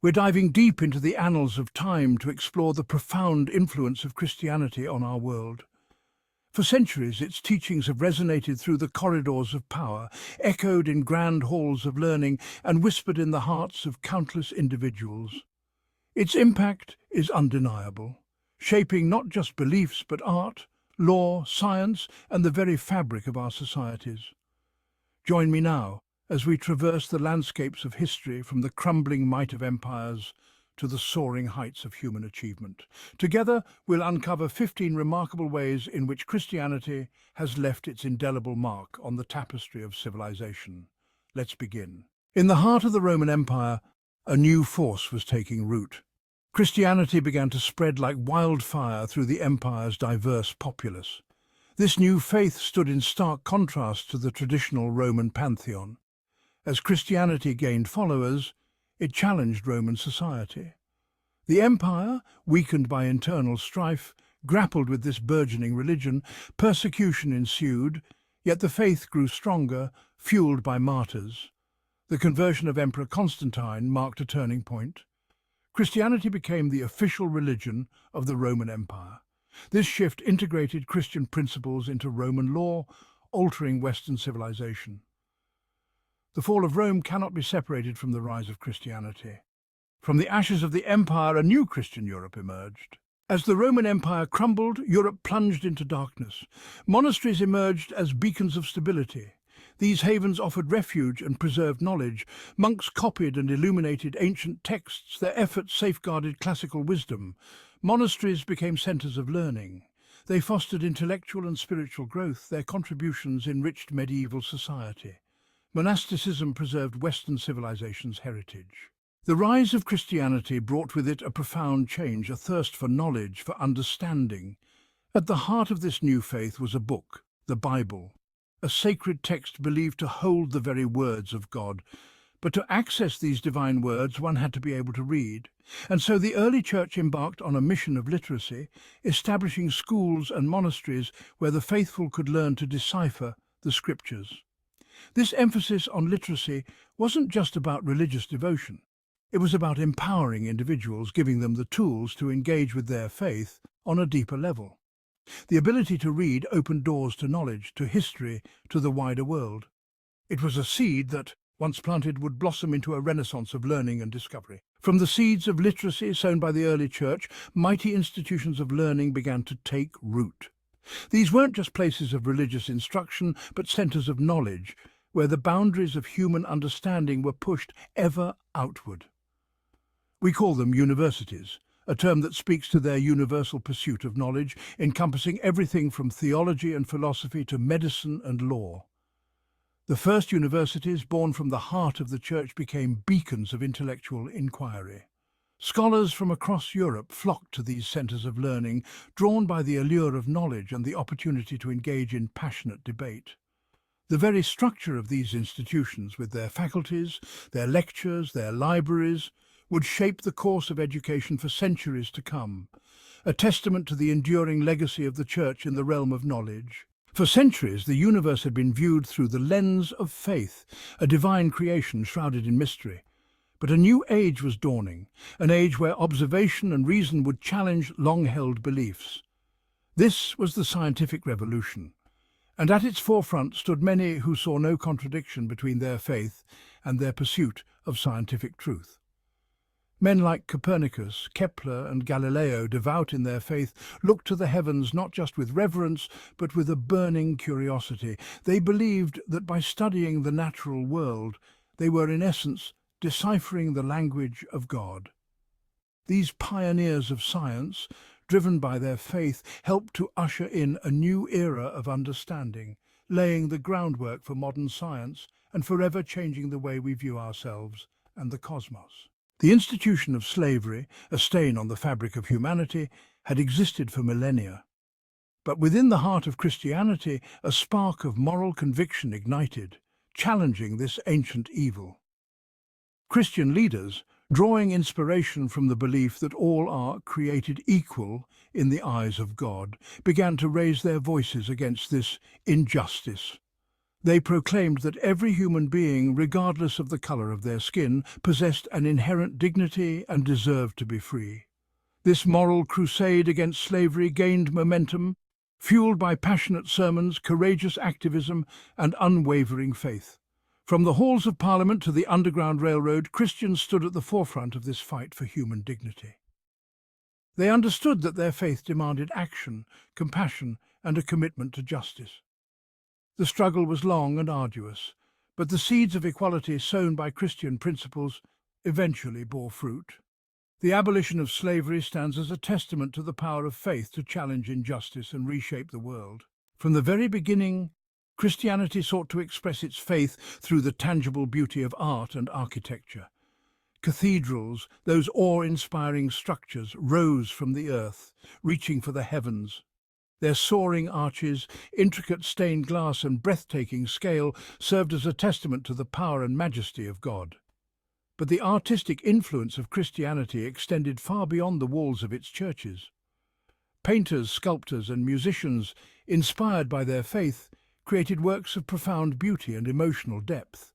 We're diving deep into the annals of time to explore the profound influence of Christianity on our world. For centuries, its teachings have resonated through the corridors of power, echoed in grand halls of learning, and whispered in the hearts of countless individuals. Its impact is undeniable, shaping not just beliefs but art, law, science, and the very fabric of our societies. Join me now as we traverse the landscapes of history, from the crumbling might of empires to the soaring heights of human achievement. Together, we'll uncover 15 remarkable ways in which Christianity has left its indelible mark on the tapestry of civilization. Let's begin. In the heart of the Roman Empire, a new force was taking root. Christianity began to spread like wildfire through the empire's diverse populace. This new faith stood in stark contrast to the traditional Roman pantheon. As Christianity gained followers, it challenged Roman society. The empire, weakened by internal strife, grappled with this burgeoning religion. Persecution ensued, yet the faith grew stronger, fueled by martyrs. The conversion of Emperor Constantine marked a turning point. Christianity became the official religion of the Roman Empire. This shift integrated Christian principles into Roman law, altering Western civilization. The fall of Rome cannot be separated from the rise of Christianity. From the ashes of the empire, a new Christian Europe emerged. As the Roman Empire crumbled, Europe plunged into darkness. Monasteries emerged as beacons of stability. These havens offered refuge and preserved knowledge. Monks copied and illuminated ancient texts. Their efforts safeguarded classical wisdom. Monasteries became centers of learning. They fostered intellectual and spiritual growth. Their contributions enriched medieval society. Monasticism preserved Western civilization's heritage. The rise of Christianity brought with it a profound change, a thirst for knowledge, for understanding. At the heart of this new faith was a book, the Bible, a sacred text believed to hold the very words of God. But to access these divine words, one had to be able to read. And so the early church embarked on a mission of literacy, establishing schools and monasteries where the faithful could learn to decipher the scriptures. This emphasis on literacy wasn't just about religious devotion. It was about empowering individuals, giving them the tools to engage with their faith on a deeper level. The ability to read opened doors to knowledge, to history, to the wider world. It was a seed that, once planted, would blossom into a renaissance of learning and discovery. From the seeds of literacy sown by the early church, mighty institutions of learning began to take root. These weren't just places of religious instruction, but centers of knowledge, where the boundaries of human understanding were pushed ever outward. We call them universities, a term that speaks to their universal pursuit of knowledge, encompassing everything from theology and philosophy to medicine and law. The first universities, born from the heart of the church, became beacons of intellectual inquiry. Scholars from across Europe flocked to these centers of learning, drawn by the allure of knowledge and the opportunity to engage in passionate debate. The very structure of these institutions, with their faculties, their lectures, their libraries, would shape the course of education for centuries to come, a testament to the enduring legacy of the Church in the realm of knowledge. For centuries, the universe had been viewed through the lens of faith, a divine creation shrouded in mystery. But a new age was dawning, an age where observation and reason would challenge long-held beliefs. This was the scientific revolution, and at its forefront stood many who saw no contradiction between their faith and their pursuit of scientific truth. Men like Copernicus, Kepler and Galileo, devout in their faith, looked to the heavens not just with reverence, but with a burning curiosity. They believed that by studying the natural world, they were in essence deciphering the language of God. These pioneers of science, driven by their faith, helped to usher in a new era of understanding, laying the groundwork for modern science and forever changing the way we view ourselves and the cosmos. The institution of slavery, a stain on the fabric of humanity, had existed for millennia. But within the heart of Christianity, a spark of moral conviction ignited, challenging this ancient evil. Christian leaders, drawing inspiration from the belief that all are created equal in the eyes of God, began to raise their voices against this injustice. They proclaimed that every human being, regardless of the color of their skin, possessed an inherent dignity and deserved to be free. This moral crusade against slavery gained momentum, fueled by passionate sermons, courageous activism, and unwavering faith. From the halls of Parliament to the Underground Railroad, Christians stood at the forefront of this fight for human dignity. They understood that their faith demanded action, compassion, and a commitment to justice. The struggle was long and arduous, but the seeds of equality sown by Christian principles eventually bore fruit. The abolition of slavery stands as a testament to the power of faith to challenge injustice and reshape the world. From the very beginning, Christianity sought to express its faith through the tangible beauty of art and architecture. Cathedrals, those awe-inspiring structures, rose from the earth, reaching for the heavens. Their soaring arches, intricate stained glass and breathtaking scale served as a testament to the power and majesty of God. But the artistic influence of Christianity extended far beyond the walls of its churches. Painters, sculptors, and musicians, inspired by their faith, created works of profound beauty and emotional depth.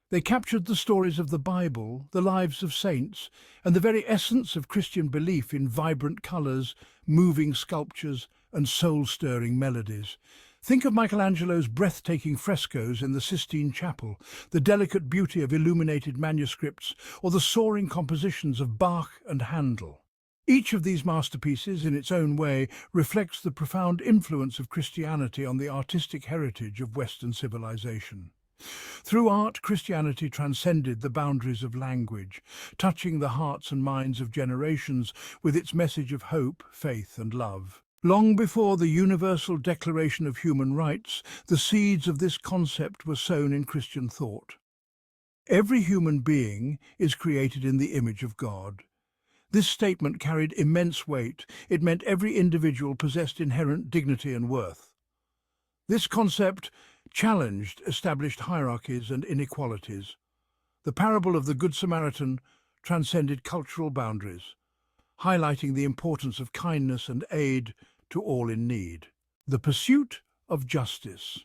They captured the stories of the Bible, the lives of saints, and the very essence of Christian belief in vibrant colors, moving sculptures, and soul-stirring melodies. Think of Michelangelo's breathtaking frescoes in the Sistine Chapel, the delicate beauty of illuminated manuscripts, or the soaring compositions of Bach and Handel. Each of these masterpieces, in its own way, reflects the profound influence of Christianity on the artistic heritage of Western civilization. Through art, Christianity transcended the boundaries of language, touching the hearts and minds of generations with its message of hope, faith, and love. Long before the Universal Declaration of Human Rights, the seeds of this concept were sown in Christian thought. Every human being is created in the image of God. This statement carried immense weight. It meant every individual possessed inherent dignity and worth. This concept challenged established hierarchies and inequalities. The parable of the Good Samaritan transcended cultural boundaries, highlighting the importance of kindness and aid to all in need. The pursuit of justice,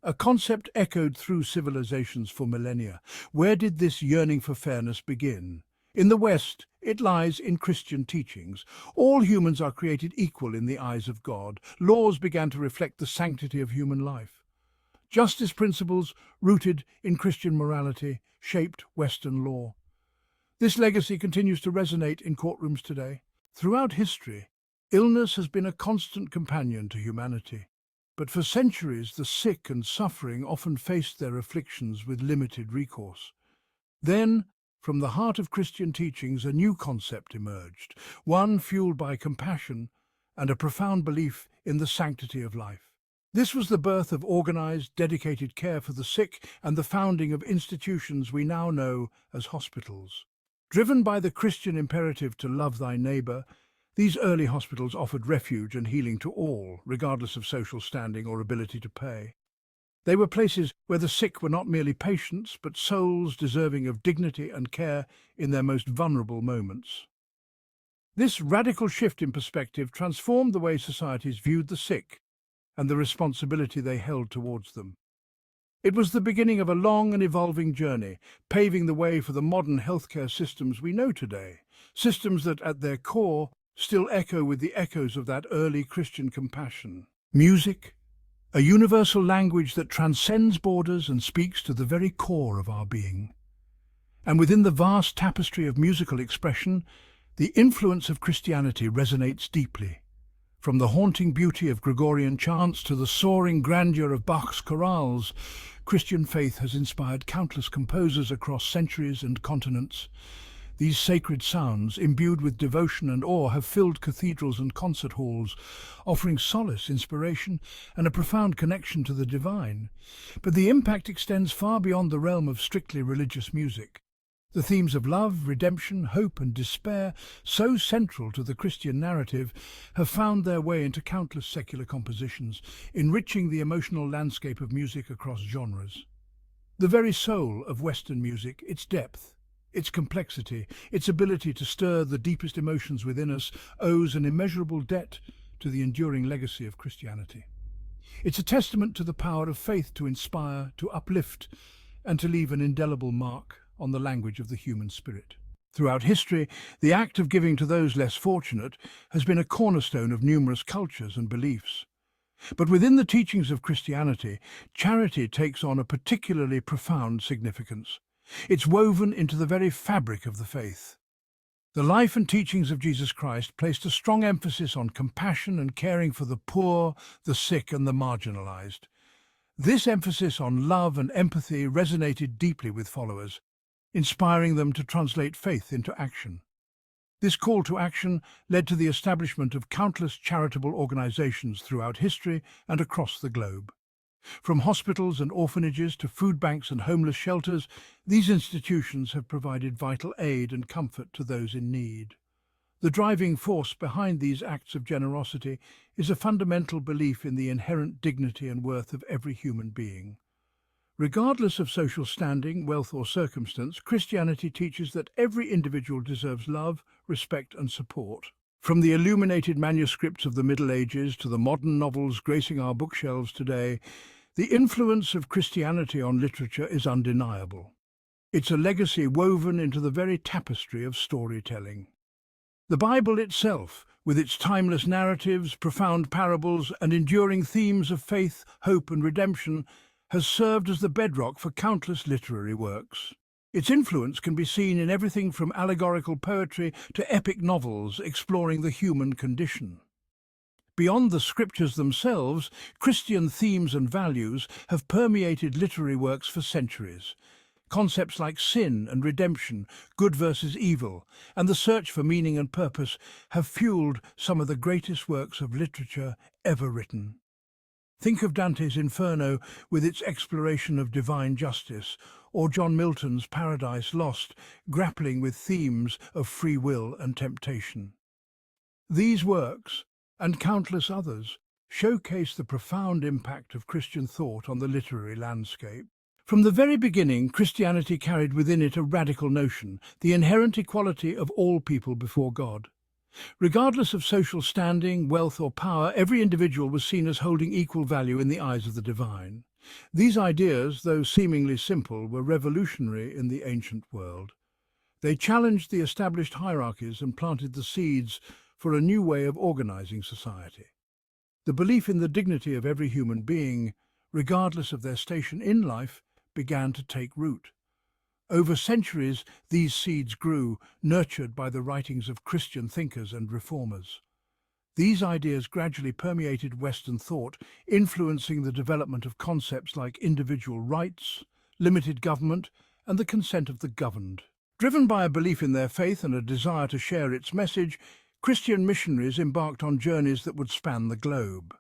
a concept echoed through civilizations for millennia. Where did this yearning for fairness begin? In the West, it lies in Christian teachings. All humans are created equal in the eyes of God. Laws began to reflect the sanctity of human life. Justice principles, rooted in Christian morality, shaped Western law. This legacy continues to resonate in courtrooms today. Throughout history, illness has been a constant companion to humanity. But for centuries, the sick and suffering often faced their afflictions with limited recourse. Then, from the heart of Christian teachings, a new concept emerged, one fueled by compassion and a profound belief in the sanctity of life. This was the birth of organized, dedicated care for the sick and the founding of institutions we now know as hospitals. Driven by the Christian imperative to love thy neighbor, these early hospitals offered refuge and healing to all, regardless of social standing or ability to pay. They were places where the sick were not merely patients, but souls deserving of dignity and care in their most vulnerable moments. This radical shift in perspective transformed the way societies viewed the sick and the responsibility they held towards them. It was the beginning of a long and evolving journey, paving the way for the modern healthcare systems we know today, systems that, at their core, still echo with the echoes of that early Christian compassion. Music, a universal language that transcends borders and speaks to the very core of our being. And within the vast tapestry of musical expression, the influence of Christianity resonates deeply. From the haunting beauty of Gregorian chants to the soaring grandeur of Bach's chorales, Christian faith has inspired countless composers across centuries and continents. These sacred sounds, imbued with devotion and awe, have filled cathedrals and concert halls, offering solace, inspiration, and a profound connection to the divine. But the impact extends far beyond the realm of strictly religious music. The themes of love, redemption, hope, and despair, so central to the Christian narrative, have found their way into countless secular compositions, enriching the emotional landscape of music across genres. The very soul of Western music, its depth, its complexity, its ability to stir the deepest emotions within us, owes an immeasurable debt to the enduring legacy of Christianity. It's a testament to the power of faith to inspire, to uplift, and to leave an indelible mark on the language of the human spirit. Throughout history, the act of giving to those less fortunate has been a cornerstone of numerous cultures and beliefs. But within the teachings of Christianity, charity takes on a particularly profound significance. It's woven into the very fabric of the faith. The life and teachings of Jesus Christ placed a strong emphasis on compassion and caring for the poor, the sick, and the marginalized. This emphasis on love and empathy resonated deeply with followers, inspiring them to translate faith into action. This call to action led to the establishment of countless charitable organizations throughout history and across the globe. From hospitals and orphanages to food banks and homeless shelters, these institutions have provided vital aid and comfort to those in need. The driving force behind these acts of generosity is a fundamental belief in the inherent dignity and worth of every human being. Regardless of social standing, wealth or circumstance, Christianity teaches that every individual deserves love, respect and support. From the illuminated manuscripts of the Middle Ages to the modern novels gracing our bookshelves today, the influence of Christianity on literature is undeniable. It's a legacy woven into the very tapestry of storytelling. The Bible itself, with its timeless narratives, profound parables and enduring themes of faith, hope and redemption, has served as the bedrock for countless literary works. Its influence can be seen in everything from allegorical poetry to epic novels exploring the human condition. Beyond the scriptures themselves, Christian themes and values have permeated literary works for centuries. Concepts like sin and redemption, good versus evil, and the search for meaning and purpose have fueled some of the greatest works of literature ever written. Think of Dante's Inferno with its exploration of divine justice, or John Milton's Paradise Lost, grappling with themes of free will and temptation. These works, and countless others, showcase the profound impact of Christian thought on the literary landscape. From the very beginning, Christianity carried within it a radical notion, the inherent equality of all people before God. Regardless of social standing, wealth or power, every individual was seen as holding equal value in the eyes of the divine. These ideas, though seemingly simple, were revolutionary in the ancient world. They challenged the established hierarchies and planted the seeds for a new way of organizing society. The belief in the dignity of every human being, regardless of their station in life, began to take root. Over centuries, these seeds grew, nurtured by the writings of Christian thinkers and reformers. These ideas gradually permeated Western thought, influencing the development of concepts like individual rights, limited government, and the consent of the governed. Driven by a belief in their faith and a desire to share its message, Christian missionaries embarked on journeys that would span the globe.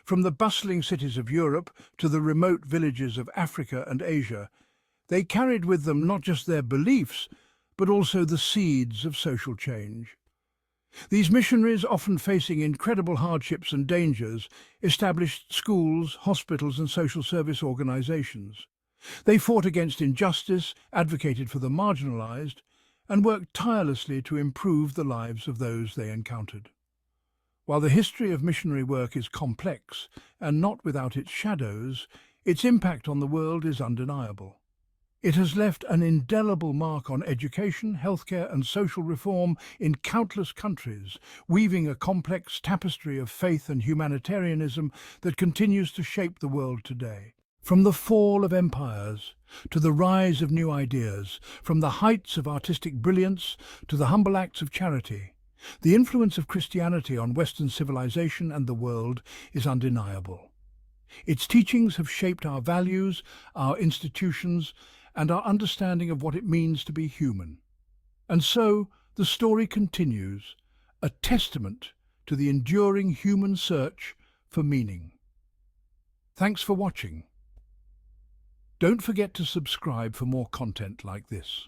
From the bustling cities of Europe to the remote villages of Africa and Asia, they carried with them not just their beliefs, but also the seeds of social change. These missionaries, often facing incredible hardships and dangers, established schools, hospitals and social service organizations. They fought against injustice, advocated for the marginalized, and worked tirelessly to improve the lives of those they encountered. While the history of missionary work is complex and not without its shadows, its impact on the world is undeniable. It has left an indelible mark on education, healthcare and social reform in countless countries, weaving a complex tapestry of faith and humanitarianism that continues to shape the world today. From the fall of empires to the rise of new ideas, from the heights of artistic brilliance to the humble acts of charity, the influence of Christianity on Western civilization and the world is undeniable. Its teachings have shaped our values, our institutions, and our understanding of what it means to be human. And so, the story continues, a testament to the enduring human search for meaning. Thanks for watching. Don't forget to subscribe for more content like this.